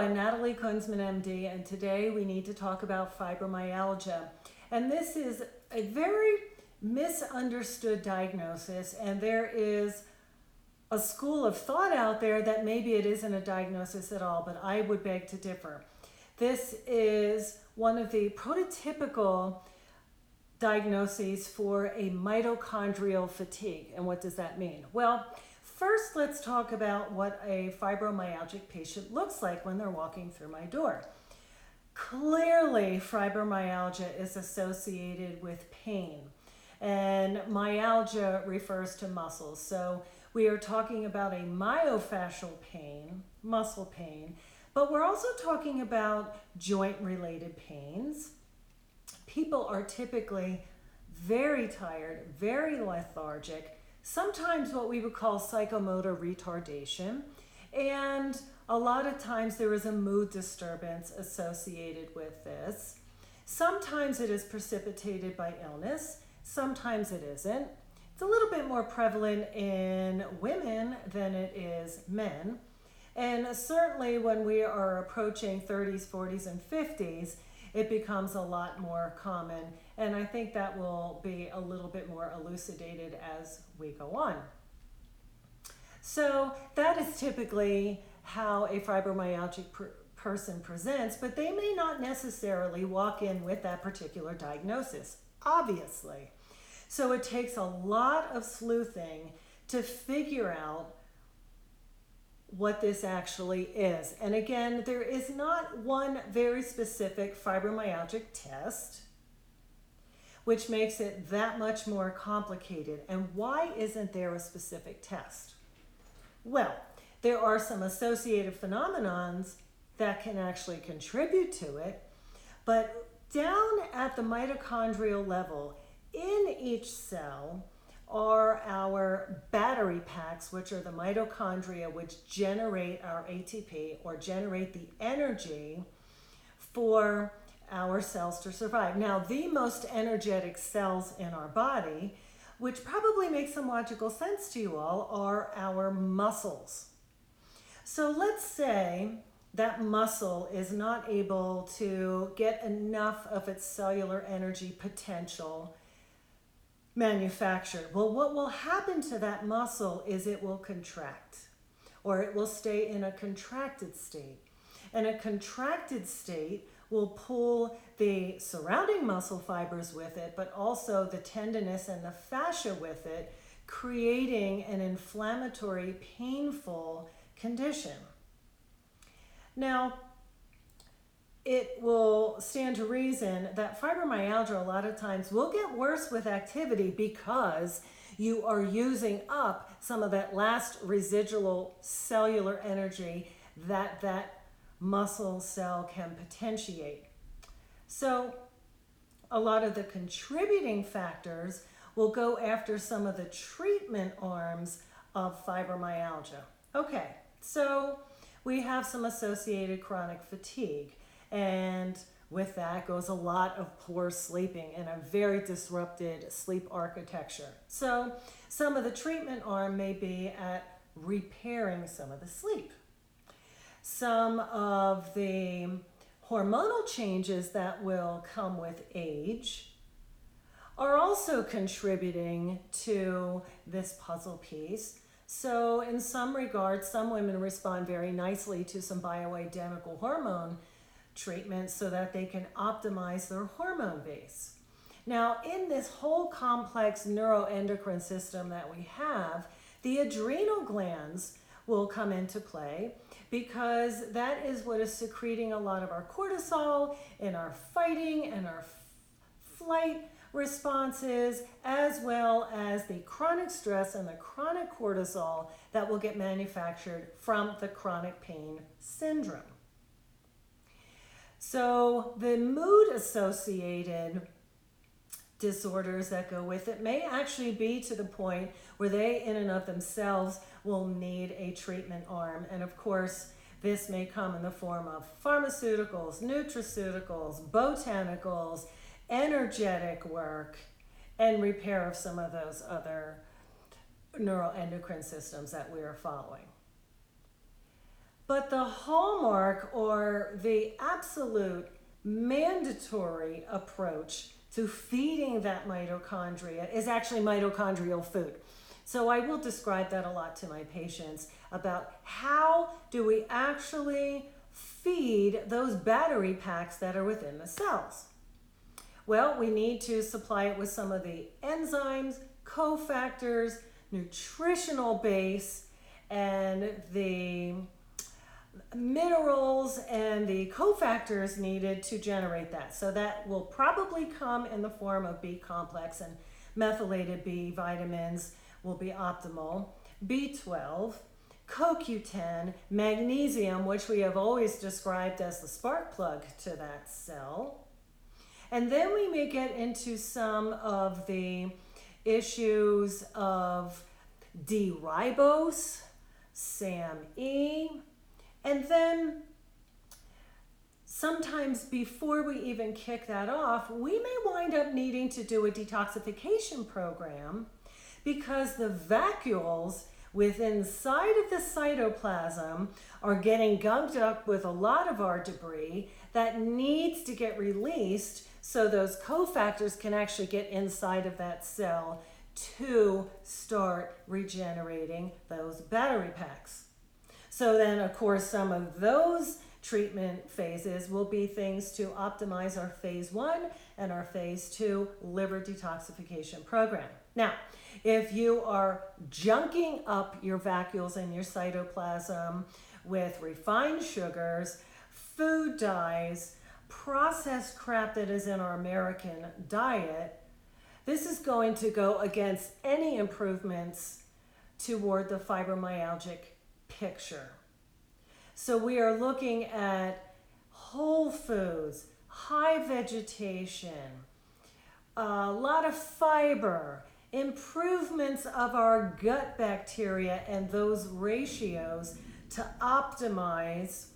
I'm Natalie Kunsman, MD, and today we need to talk about fibromyalgia. And this is a very misunderstood diagnosis, and there is a school of thought out there that maybe it isn't a diagnosis at all, but I would beg to differ. This is one of the prototypical diagnoses for a mitochondrial fatigue. And what does that mean? Well, first let's talk about what a fibromyalgic patient looks like when they're walking through my door. Clearly, fibromyalgia is associated with pain, and myalgia refers to muscles. So we are talking about a myofascial pain, muscle pain, but we're also talking about joint-related pains. People are typically very tired, very lethargic, sometimes what we would call psychomotor retardation, and a lot of times there is a mood disturbance associated with this. Sometimes it is precipitated by illness, sometimes it isn't. It's a little bit more prevalent in women than it is men, and certainly when we are approaching 30s, 40s, and 50s, it becomes a lot more common, and I think that will be a little bit more elucidated as we go on. So that is typically how a fibromyalgic person presents, but they may not necessarily walk in with that particular diagnosis, obviously. So it takes a lot of sleuthing to figure out what this actually is. And again, there is not one very specific fibromyalgic test, which makes it that much more complicated. And why isn't there a specific test? Well, there are some associated phenomenons that can actually contribute to it, but down at the mitochondrial level, in each cell, are our battery packs, which are the mitochondria, which generate our ATP or generate the energy for our cells to survive. Now, the most energetic cells in our body, which probably makes some logical sense to you all, are our muscles. So let's say that muscle is not able to get enough of its cellular energy potential manufactured. Well, what will happen to that muscle is it will contract, or it will stay in a contracted state. And a contracted state will pull the surrounding muscle fibers with it, but also the tendinous and the fascia with it, creating an inflammatory, painful condition. Now, it will stand to reason that fibromyalgia a lot of times will get worse with activity because you are using up some of that last residual cellular energy that that muscle cell can potentiate. So a lot of the contributing factors will go after some of the treatment arms of fibromyalgia. Okay, so we have some associated chronic fatigue. And with that goes a lot of poor sleeping and a very disrupted sleep architecture. So some of the treatment arm may be at repairing some of the sleep. Some of the hormonal changes that will come with age are also contributing to this puzzle piece. So in some regards, some women respond very nicely to some bioidentical hormone treatment so that they can optimize their hormone base. Now, in this whole complex neuroendocrine system that we have, the adrenal glands will come into play because that is what is secreting a lot of our cortisol in our fighting and our flight responses, as well as the chronic stress and the chronic cortisol that will get manufactured from the chronic pain syndrome. So the mood associated disorders that go with it may actually be to the point where they in and of themselves will need a treatment arm. And of course, this may come in the form of pharmaceuticals, nutraceuticals, botanicals, energetic work, and repair of some of those other neuroendocrine systems that we are following. But the hallmark or the absolute mandatory approach to feeding that mitochondria is actually mitochondrial food. So I will describe that a lot to my patients about how do we actually feed those battery packs that are within the cells. Well, we need to supply it with some of the enzymes, cofactors, nutritional base, and the minerals and the cofactors needed to generate that. So that will probably come in the form of B complex, and methylated B vitamins will be optimal. B12, CoQ10, magnesium, which we have always described as the spark plug to that cell. And then we may get into some of the issues of D-ribose, SAMe, and then sometimes before we even kick that off, we may wind up needing to do a detoxification program because the vacuoles inside of the cytoplasm are getting gunked up with a lot of our debris that needs to get released so those cofactors can actually get inside of that cell to start regenerating those battery packs. So then, of course, some of those treatment phases will be things to optimize our phase 1 and our phase 2 liver detoxification program. Now, if you are junking up your vacuoles and your cytoplasm with refined sugars, food dyes, processed crap that is in our American diet, this is going to go against any improvements toward the fibromyalgic picture. So we are looking at whole foods, high vegetation, a lot of fiber, improvements of our gut bacteria and those ratios to optimize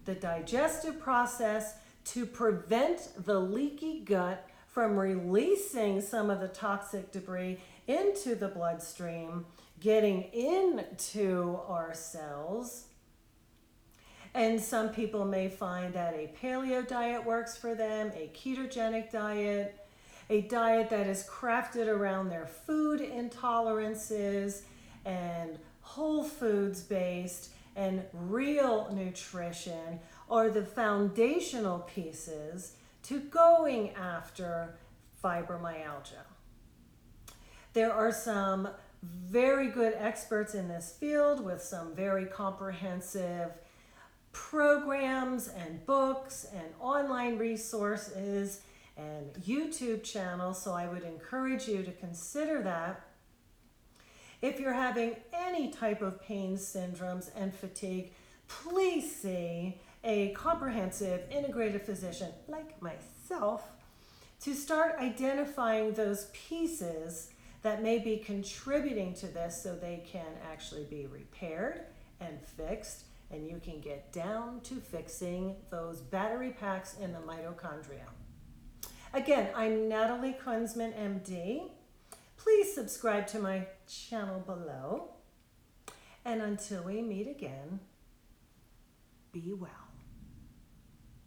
the digestive process to prevent the leaky gut from releasing some of the toxic debris into the bloodstream, getting into our cells. And some people may find that a paleo diet works for them, a ketogenic diet, a diet that is crafted around their food intolerances and whole foods based and real nutrition are the foundational pieces to going after fibromyalgia. There are some very good experts in this field with some very comprehensive programs and books and online resources and YouTube channels, so I would encourage you to consider that. If you're having any type of pain, syndromes, and fatigue, please see a comprehensive integrative physician like myself to start identifying those pieces that may be contributing to this so they can actually be repaired and fixed, and you can get down to fixing those battery packs in the mitochondria. Again, I'm Natalie Kunsman, MD. Please subscribe to my channel below. And until we meet again, be well.